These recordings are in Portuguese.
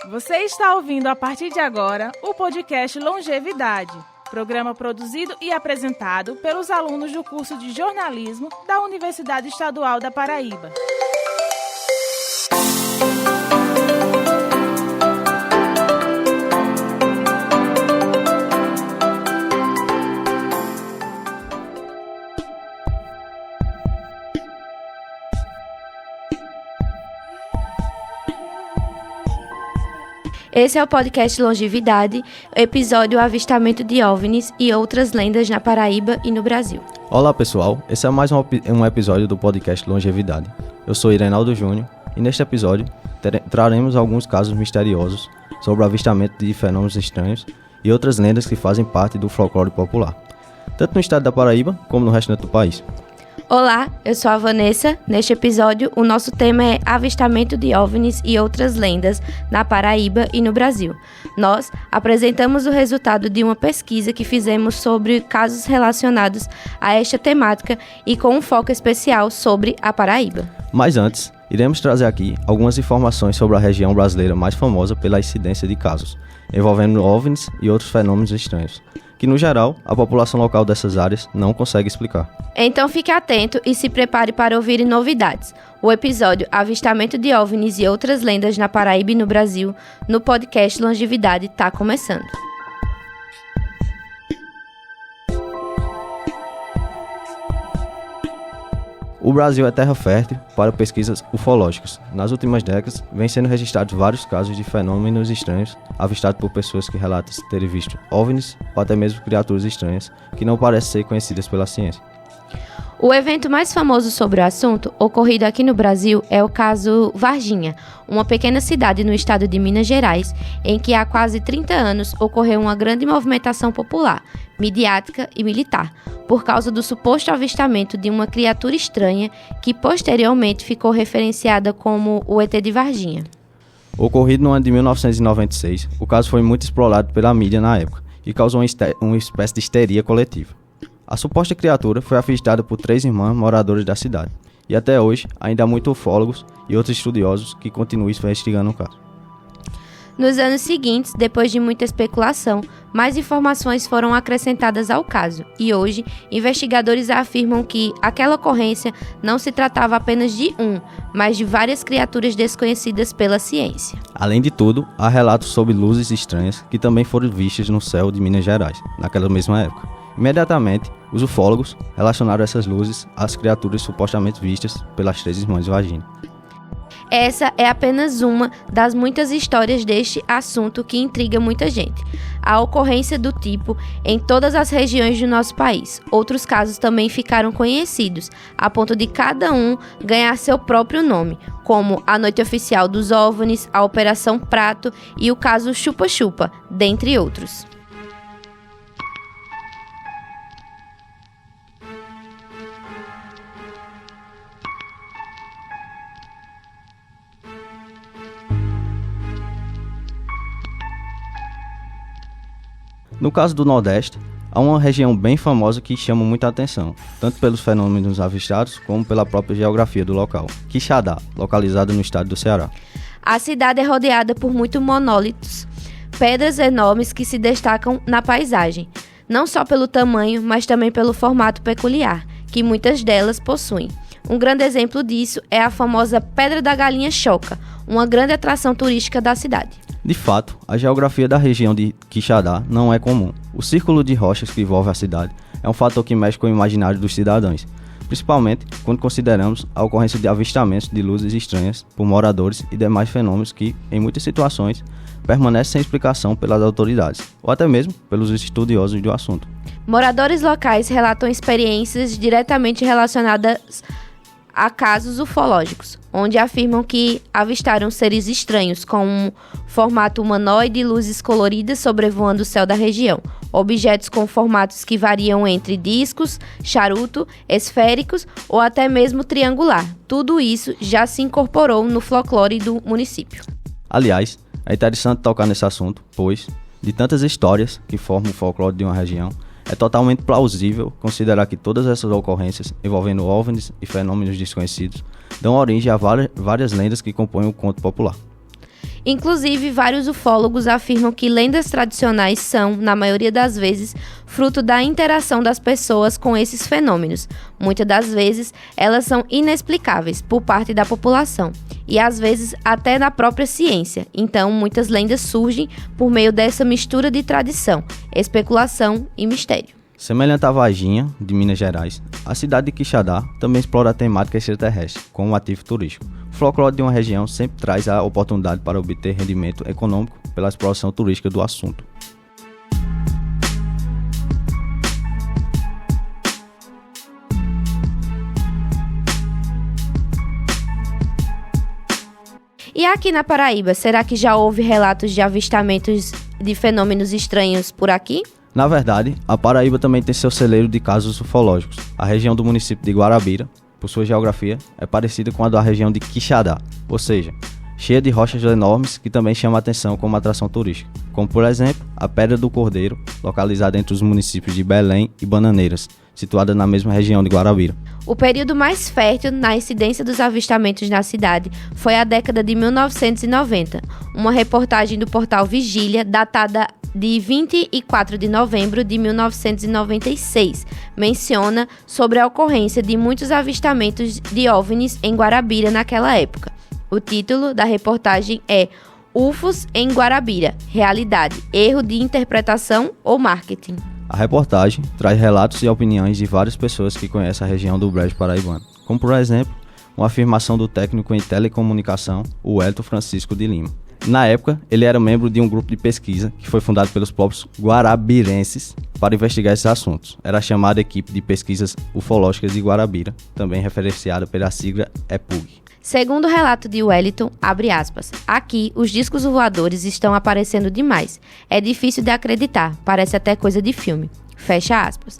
Você está ouvindo a partir de agora o podcast Longevidade, programa produzido e apresentado pelos alunos do curso de jornalismo da Universidade Estadual da Paraíba. Esse é o podcast Longevidade, episódio Avistamento de OVNIs e outras lendas na Paraíba e no Brasil. Olá pessoal, esse é mais um episódio do podcast Longevidade. Eu sou Irenaldo Júnior e neste episódio traremos alguns casos misteriosos sobre o avistamento de fenômenos estranhos e outras lendas que fazem parte do folclore popular, tanto no estado da Paraíba como no restante do país. Olá, eu sou a Vanessa. Neste episódio, o nosso tema é avistamento de OVNIs e outras lendas na Paraíba e no Brasil. Nós apresentamos o resultado de uma pesquisa que fizemos sobre casos relacionados a esta temática e com um foco especial sobre a Paraíba. Mas antes, iremos trazer aqui algumas informações sobre a região brasileira mais famosa pela incidência de casos envolvendo OVNIs e outros fenômenos estranhos, que no geral a população local dessas áreas não consegue explicar. Então fique atento e se prepare para ouvir novidades. O episódio Avistamento de OVNIs e outras lendas na Paraíba e no Brasil, no podcast Longevidade, está começando. O Brasil é terra fértil para pesquisas ufológicas. Nas últimas décadas, vem sendo registrados vários casos de fenômenos estranhos avistados por pessoas que relatam terem visto OVNIs ou até mesmo criaturas estranhas que não parecem ser conhecidas pela ciência. O evento mais famoso sobre o assunto, ocorrido aqui no Brasil, é o caso Varginha, uma pequena cidade no estado de Minas Gerais, em que há quase 30 anos ocorreu uma grande movimentação popular, midiática e militar, por causa do suposto avistamento de uma criatura estranha que posteriormente ficou referenciada como o ET de Varginha. Ocorrido no ano de 1996, o caso foi muito explorado pela mídia na época e causou uma espécie de histeria coletiva. A suposta criatura foi avistada por 3 irmãs moradoras da cidade, e até hoje ainda há muitos ufólogos e outros estudiosos que continuam investigando o caso. Nos anos seguintes, depois de muita especulação, mais informações foram acrescentadas ao caso, e hoje, investigadores afirmam que aquela ocorrência não se tratava apenas de mas de várias criaturas desconhecidas pela ciência. Além de tudo, há relatos sobre luzes estranhas que também foram vistas no céu de Minas Gerais, naquela mesma época. Imediatamente, os ufólogos relacionaram essas luzes às criaturas supostamente vistas pelas 3 irmãs de Varginha. Essa é apenas uma das muitas histórias deste assunto que intriga muita gente. A ocorrência do tipo em todas as regiões do nosso país. Outros casos também ficaram conhecidos, a ponto de cada um ganhar seu próprio nome, como a Noite Oficial dos OVNIs, a Operação Prato e o caso Chupa Chupa, dentre outros. No caso do Nordeste, há uma região bem famosa que chama muita atenção, tanto pelos fenômenos avistados como pela própria geografia do local, Quixadá, localizada no estado do Ceará. A cidade é rodeada por muitos monólitos, pedras enormes que se destacam na paisagem, não só pelo tamanho, mas também pelo formato peculiar, que muitas delas possuem. Um grande exemplo disso é a famosa Pedra da Galinha Choca, uma grande atração turística da cidade. De fato, a geografia da região de Quixadá não é comum. O círculo de rochas que envolve a cidade é um fator que mexe com o imaginário dos cidadãos, principalmente quando consideramos a ocorrência de avistamentos de luzes estranhas por moradores e demais fenômenos que, em muitas situações, permanecem sem explicação pelas autoridades, ou até mesmo pelos estudiosos do assunto. Moradores locais relatam experiências diretamente relacionadas a casos ufológicos, onde afirmam que avistaram seres estranhos com um formato humanoide e luzes coloridas sobrevoando o céu da região, objetos com formatos que variam entre discos, charuto, esféricos ou até mesmo triangular. Tudo isso já se incorporou no folclore do município. Aliás, é interessante tocar nesse assunto, pois, de tantas histórias que formam o folclore de uma região, é totalmente plausível considerar que todas essas ocorrências envolvendo OVNIs e fenômenos desconhecidos dão origem a várias lendas que compõem o conto popular. Inclusive, vários ufólogos afirmam que lendas tradicionais são, na maioria das vezes, fruto da interação das pessoas com esses fenômenos. Muitas das vezes, elas são inexplicáveis por parte da população e, às vezes, até na própria ciência. Então, muitas lendas surgem por meio dessa mistura de tradição, especulação e mistério. Semelhante à Varginha, de Minas Gerais, a cidade de Quixadá também explora a temática extraterrestre como um ativo turístico. O folclore de uma região sempre traz a oportunidade para obter rendimento econômico pela exploração turística do assunto. E aqui na Paraíba, será que já houve relatos de avistamentos de fenômenos estranhos por aqui? Na verdade, a Paraíba também tem seu celeiro de casos ufológicos. A região do município de Guarabira, por sua geografia, é parecida com a da região de Quixadá, ou seja, cheia de rochas enormes que também chama a atenção como atração turística, como por exemplo a Pedra do Cordeiro, localizada entre os municípios de Belém e Bananeiras, situada na mesma região de Guarabira. O período mais fértil na incidência dos avistamentos na cidade foi a década de 1990. Uma reportagem do portal Vigília, datada de 24 de novembro de 1996, menciona sobre a ocorrência de muitos avistamentos de OVNIs em Guarabira naquela época. O título da reportagem é UFOs em Guarabira, realidade, erro de interpretação ou marketing. A reportagem traz relatos e opiniões de várias pessoas que conhecem a região do Brejo Paraibano, como por exemplo, uma afirmação do técnico em telecomunicação, o Elton Francisco de Lima. Na época, ele era membro de um grupo de pesquisa que foi fundado pelos próprios guarabirenses para investigar esses assuntos. Era a chamada Equipe de Pesquisas Ufológicas de Guarabira, também referenciada pela sigla EPUG. Segundo o relato de Wellington, abre aspas, aqui os discos voadores estão aparecendo demais. É difícil de acreditar, parece até coisa de filme. Fecha aspas.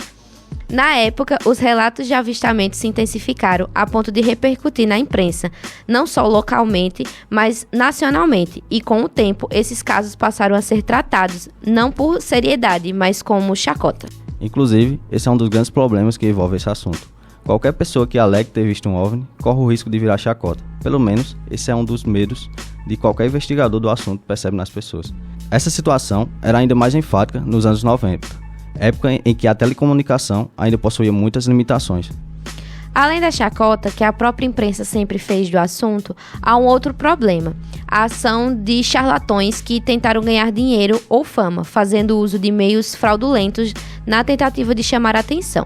Na época, os relatos de avistamentos se intensificaram a ponto de repercutir na imprensa, não só localmente, mas nacionalmente, e com o tempo, esses casos passaram a ser tratados, não por seriedade, mas como chacota. Inclusive, esse é um dos grandes problemas que envolve esse assunto. Qualquer pessoa que alegue ter visto um OVNI corre o risco de virar chacota. Pelo menos, esse é um dos medos de qualquer investigador do assunto percebe nas pessoas. Essa situação era ainda mais enfática nos anos 90, época em que a telecomunicação ainda possuía muitas limitações. Além da chacota que a própria imprensa sempre fez do assunto, há um outro problema: a ação de charlatões que tentaram ganhar dinheiro ou fama, fazendo uso de meios fraudulentos na tentativa de chamar a atenção.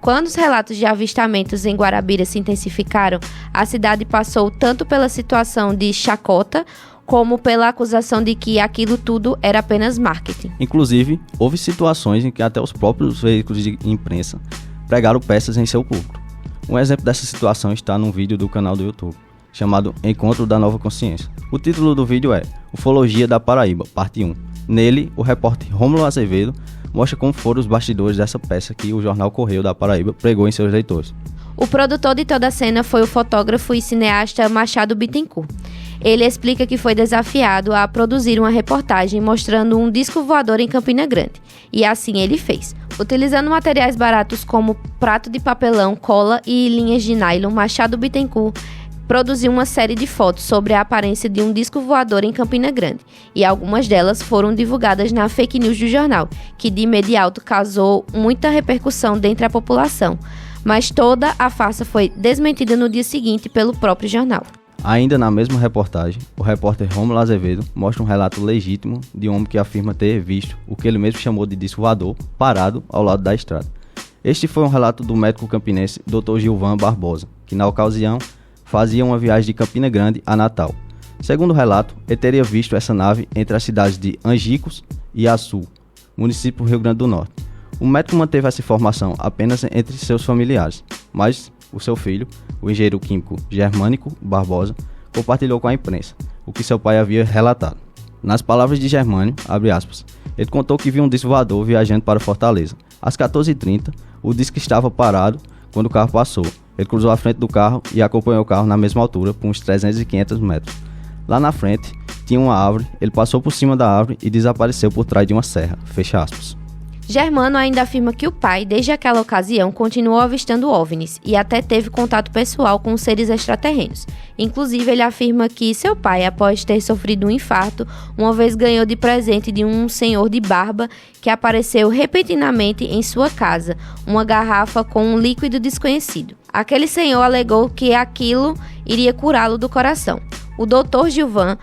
Quando os relatos de avistamentos em Guarabira se intensificaram, a cidade passou tanto pela situação de chacota, como pela acusação de que aquilo tudo era apenas marketing. Inclusive, houve situações em que até os próprios veículos de imprensa pregaram peças em seu público. Um exemplo dessa situação está num vídeo do canal do YouTube, chamado Encontro da Nova Consciência. O título do vídeo é Ufologia da Paraíba, parte 1. Nele, o repórter Rômulo Azevedo mostra como foram os bastidores dessa peça que o jornal Correio da Paraíba pregou em seus leitores. O produtor de toda a cena foi o fotógrafo e cineasta Machado Bittencourt. Ele explica que foi desafiado a produzir uma reportagem mostrando um disco voador em Campina Grande. E assim ele fez. Utilizando materiais baratos como prato de papelão, cola e linhas de nylon, Machado Bittencourt produziu uma série de fotos sobre a aparência de um disco voador em Campina Grande, e algumas delas foram divulgadas na fake news do jornal, que de imediato causou muita repercussão dentre a população, mas toda a farsa foi desmentida no dia seguinte pelo próprio jornal. Ainda na mesma reportagem, o repórter Rômulo Azevedo mostra um relato legítimo de um homem que afirma ter visto o que ele mesmo chamou de disco voador parado ao lado da estrada. Este foi um relato do médico campinense Dr. Gilvan Barbosa, que na ocasião fazia uma viagem de Campina Grande a Natal. Segundo o relato, ele teria visto essa nave entre as cidades de Angicos e Açu, município do Rio Grande do Norte. O médico manteve essa informação apenas entre seus familiares, mas o seu filho, o engenheiro químico Germânico Barbosa, compartilhou com a imprensa o que seu pai havia relatado. Nas palavras de Germânio, abre aspas, ele contou que viu um disco voador viajando para Fortaleza. Às 14h30, o disco estava parado quando o carro passou. Ele cruzou a frente do carro e acompanhou o carro na mesma altura, por uns 300 e 500 metros. Lá na frente, tinha uma árvore, ele passou por cima da árvore e desapareceu por trás de uma serra. Fecha aspas. Germano ainda afirma que o pai, desde aquela ocasião, continuou avistando OVNIs e até teve contato pessoal com seres extraterrenos. Inclusive, ele afirma que seu pai, após ter sofrido um infarto, uma vez ganhou de presente de um senhor de barba que apareceu repentinamente em sua casa, uma garrafa com um líquido desconhecido. Aquele senhor alegou que aquilo iria curá-lo do coração. O Dr. Gilvan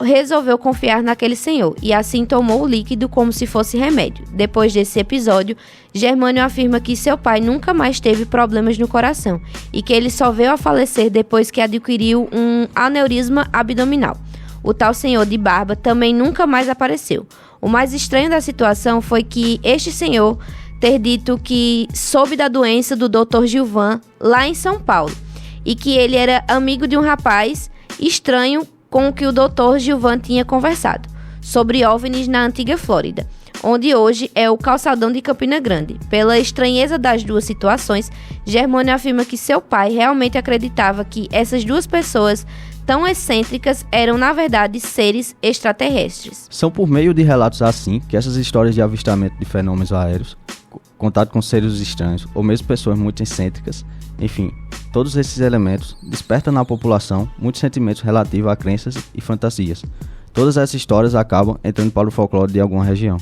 resolveu confiar naquele senhor e assim tomou o líquido como se fosse remédio. Depois desse episódio, Germânio afirma que seu pai nunca mais teve problemas no coração e que ele só veio a falecer depois que adquiriu um aneurisma abdominal. O tal senhor de barba também nunca mais apareceu. O mais estranho da situação foi que este senhor ter dito que soube da doença do Dr. Gilvan lá em São Paulo e que ele era amigo de um rapaz estranho com o que o Dr. Gilvan tinha conversado, sobre OVNIs na antiga Flórida, onde hoje é o calçadão de Campina Grande. Pela estranheza das duas situações, Germânio afirma que seu pai realmente acreditava que essas duas pessoas tão excêntricas eram, na verdade, seres extraterrestres. São por meio de relatos assim que essas histórias de avistamento de fenômenos aéreos, contato com seres estranhos ou mesmo pessoas muito excêntricas, enfim, todos esses elementos despertam na população muitos sentimentos relativos a crenças e fantasias. Todas essas histórias acabam entrando para o folclore de alguma região.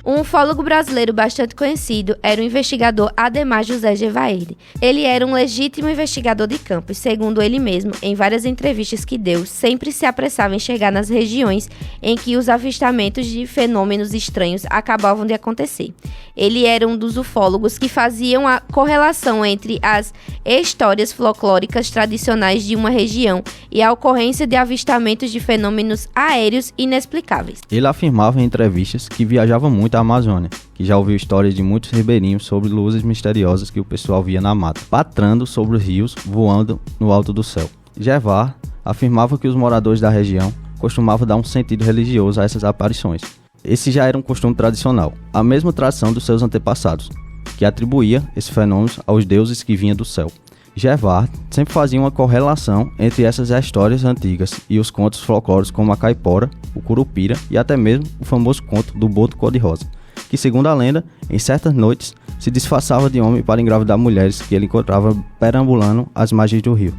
Um ufólogo brasileiro bastante conhecido era o investigador Ademar José Gevaerde. Ele era um legítimo investigador de campo e, segundo ele mesmo, em várias entrevistas que deu, sempre se apressava em chegar nas regiões em que os avistamentos de fenômenos estranhos acabavam de acontecer. Ele era um dos ufólogos que faziam a correlação entre as histórias folclóricas tradicionais de uma região e a ocorrência de avistamentos de fenômenos aéreos inexplicáveis. Ele afirmava em entrevistas que viajava muito à Amazônia, que já ouviu histórias de muitos ribeirinhos sobre luzes misteriosas que o pessoal via na mata, patrando sobre os rios, voando no alto do céu. Gevar afirmava que os moradores da região costumavam dar um sentido religioso a essas aparições. Esse já era um costume tradicional, a mesma tradição dos seus antepassados, que atribuía esses fenômenos aos deuses que vinham do céu. Gevar sempre fazia uma correlação entre essas histórias antigas e os contos folclóricos como a caipora, o curupira e até mesmo o famoso conto do boto cor-de-rosa, que, segundo a lenda, em certas noites se disfarçava de homem para engravidar mulheres que ele encontrava perambulando às margens do rio.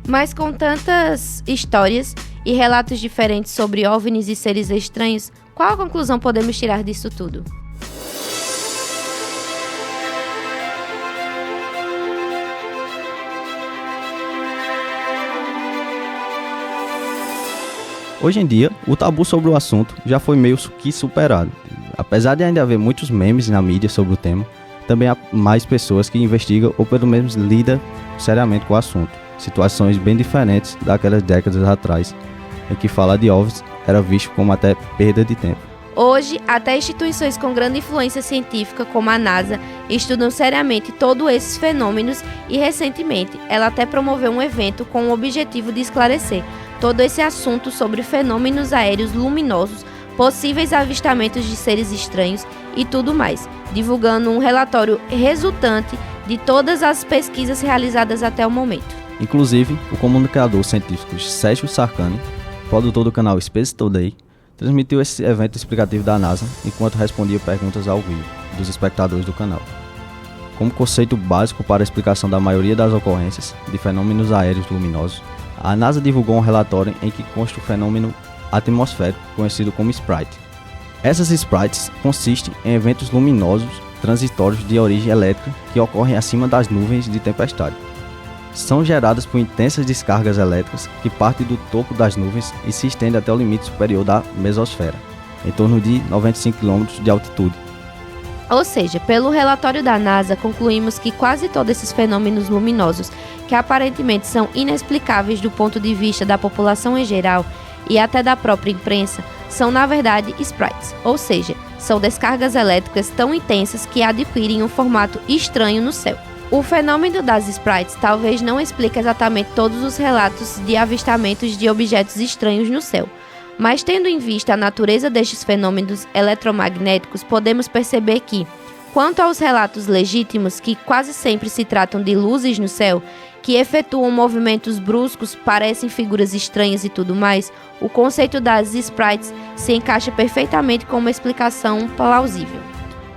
Mas com tantas histórias e relatos diferentes sobre OVNIs e seres estranhos, qual a conclusão podemos tirar disso tudo? Hoje em dia, o tabu sobre o assunto já foi meio que superado. Apesar de ainda haver muitos memes na mídia sobre o tema, também há mais pessoas que investigam ou pelo menos lidam seriamente com o assunto. Situações bem diferentes daquelas décadas atrás, em que falar de OVNIs era visto como até perda de tempo. Hoje, até instituições com grande influência científica, como a NASA, estudam seriamente todos esses fenômenos e, recentemente, ela até promoveu um evento com o objetivo de esclarecer todo esse assunto sobre fenômenos aéreos luminosos, possíveis avistamentos de seres estranhos e tudo mais, divulgando um relatório resultante de todas as pesquisas realizadas até o momento. Inclusive, o comunicador científico Sérgio Sarcani, produtor do canal Space Today, transmitiu esse evento explicativo da NASA enquanto respondia perguntas ao vivo dos espectadores do canal. Como conceito básico para a explicação da maioria das ocorrências de fenômenos aéreos luminosos, a NASA divulgou um relatório em que consta o fenômeno atmosférico conhecido como Sprite. Essas Sprites consistem em eventos luminosos transitórios de origem elétrica que ocorrem acima das nuvens de tempestade. São geradas por intensas descargas elétricas que partem do topo das nuvens e se estendem até o limite superior da mesosfera, em torno de 95 km de altitude. Ou seja, pelo relatório da NASA, concluímos que quase todos esses fenômenos luminosos, que aparentemente são inexplicáveis do ponto de vista da população em geral e até da própria imprensa, são na verdade sprites, ou seja, são descargas elétricas tão intensas que adquirem um formato estranho no céu. O fenômeno das sprites talvez não explique exatamente todos os relatos de avistamentos de objetos estranhos no céu, mas tendo em vista a natureza destes fenômenos eletromagnéticos, podemos perceber que, quanto aos relatos legítimos, que quase sempre se tratam de luzes no céu, que efetuam movimentos bruscos, parecem figuras estranhas e tudo mais, o conceito das sprites se encaixa perfeitamente com uma explicação plausível.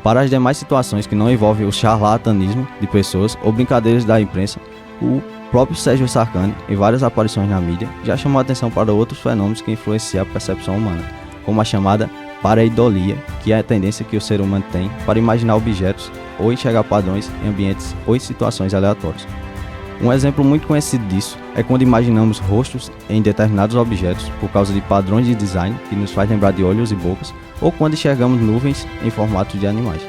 Para as demais situações que não envolvem o charlatanismo de pessoas ou brincadeiras da imprensa, o próprio Sérgio Sacani, em várias aparições na mídia, já chamou a atenção para outros fenômenos que influenciam a percepção humana, como a chamada pareidolia, que é a tendência que o ser humano tem para imaginar objetos ou enxergar padrões em ambientes ou em situações aleatórias. Um exemplo muito conhecido disso é quando imaginamos rostos em determinados objetos por causa de padrões de design que nos faz lembrar de olhos e bocas, ou quando enxergamos nuvens em formato de animais.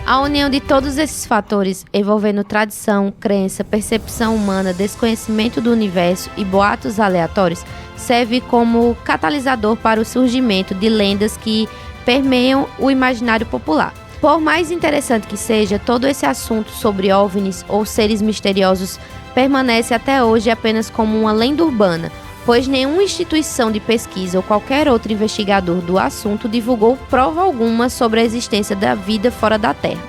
A união de todos esses fatores, envolvendo tradição, crença, percepção humana, desconhecimento do universo e boatos aleatórios, serve como catalisador para o surgimento de lendas que permeiam o imaginário popular. Por mais interessante que seja, todo esse assunto sobre OVNIs ou seres misteriosos permanece até hoje apenas como uma lenda urbana, pois nenhuma instituição de pesquisa ou qualquer outro investigador do assunto divulgou prova alguma sobre a existência da vida fora da Terra.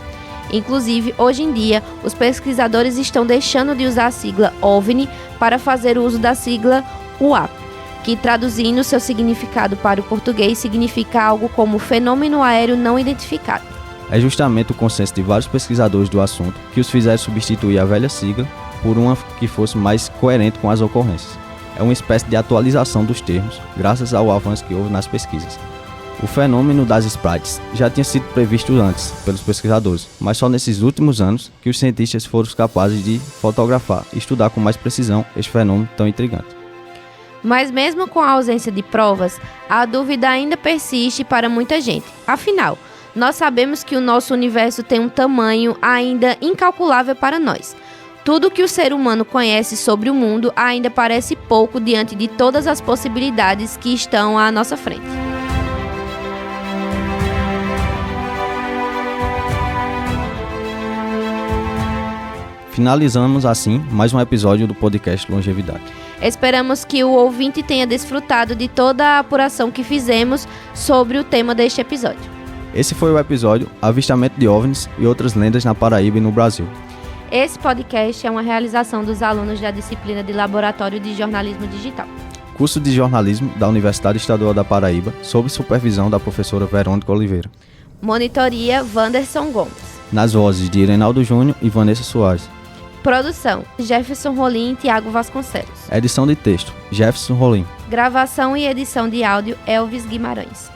Inclusive, hoje em dia, os pesquisadores estão deixando de usar a sigla OVNI para fazer uso da sigla UAP, que traduzindo seu significado para o português significa algo como fenômeno aéreo não identificado. É justamente o consenso de vários pesquisadores do assunto que os fizeram substituir a velha sigla por uma que fosse mais coerente com as ocorrências. É uma espécie de atualização dos termos, graças ao avanço que houve nas pesquisas. O fenômeno das sprites já tinha sido previsto antes pelos pesquisadores, mas só nesses últimos anos que os cientistas foram capazes de fotografar e estudar com mais precisão este fenômeno tão intrigante. Mas mesmo com a ausência de provas, a dúvida ainda persiste para muita gente. Afinal, nós sabemos que o nosso universo tem um tamanho ainda incalculável para nós. Tudo que o ser humano conhece sobre o mundo ainda parece pouco diante de todas as possibilidades que estão à nossa frente. Finalizamos assim mais um episódio do podcast Longevidade. Esperamos que o ouvinte tenha desfrutado de toda a apuração que fizemos sobre o tema deste episódio. Esse foi o episódio Avistamento de OVNIs e outras lendas na Paraíba e no Brasil. Esse podcast é uma realização dos alunos da disciplina de Laboratório de Jornalismo Digital, Curso de Jornalismo da Universidade Estadual da Paraíba, sob supervisão da professora Verônica Oliveira. Monitoria Wanderson Gomes. Nas vozes de Irenaldo Júnior e Vanessa Soares. Produção Jefferson Rolim e Tiago Vasconcelos. Edição de texto Jefferson Rolim. Gravação e edição de áudio Elvis Guimarães.